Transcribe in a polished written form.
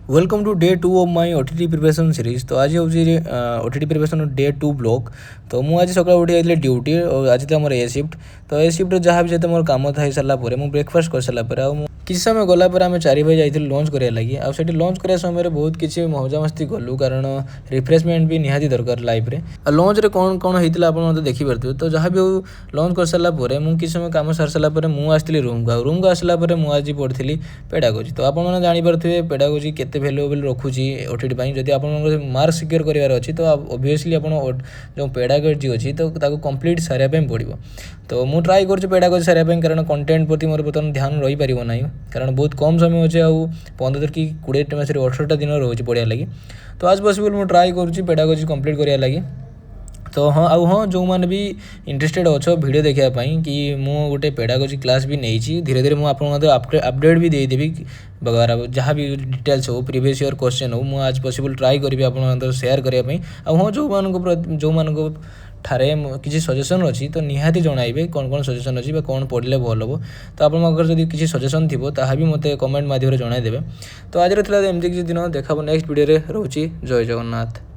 Welcome to day 2 of my OTT preparation series. तो आज हूँ ओटीटी प्रिपरेशन डे 2 ब्लॉग। तो मुझे आज सकाल उठी जाइए ड्यूटी और आज तो मोर ए शिफ्ट। तो ए शिफ्ट जहाँ भी जो मोर कम था सारापर मुझे ब्रेकफास्ट कर सारापर किसी समय गलापर आम 4 बजे जाइए लंच कराया लगी आठ लंच कराया समय बहुत किसी मजामस्ती कलु कारण रिफ्रेशमेंट भी निहाती दरकार लाइफ रे। लंच रे कौन कौन होता आप देखिपे। तो जहाँ भी हूँ लंच कर सारापर मुझे किसी समय कम सारी सारापर मुझे रूम को आसला मुझे पढ़ी पेडागोजी। तो आप जानीपे पेडागोजी केते भैल्युएबल रखुची ओटीटी जदि आप मार्क सिक्योर करार अच्छी तो ओबियसली आप जो पेडागोजी अच्छी तो कंप्लीट सारे पड़ो। तो मुझे ट्राए कर पेडागोजी सारे कारण कंटेंट प्रति मोर बर्तमान ध्यान रही पार ना कारण बहुत कम समय अच्छे आउ 15 कि 20 मास 18टा दिन रोचे पढ़ा लगी। तो आज पॉसिबल मुझे ट्राए कर पेडागोजी कंप्लीट कराया लगी। तो हाँ हाँ जो मैंने भी इंटरेस्टेड अच्छो वीडियो देखापी कि मु गोटे पेडागोजी क्लास भी नहीं धीरे धीरे मुझे अपडेट भी देदेवी वगैरह जहाँ भी डिटेल्स हो प्रीवियस ईयर क्वेश्चन हो मुझे आज पॉसिबल ट्राई करी आप सेयार करने। हाँ जो मान ठारे किसी सजेसन अच्छी तो निहाती जनइबे कौन कौन सजेसन अच्छी कौन पढ़ले भल हो। तो आप जब किसी सजेसन थी ताहा भी मत कमेंट माध्यम जनईदेवे। तो आज एमती किसी दिन देखा नेक्स्ट वीडियो रोचे। जय जगन्नाथ।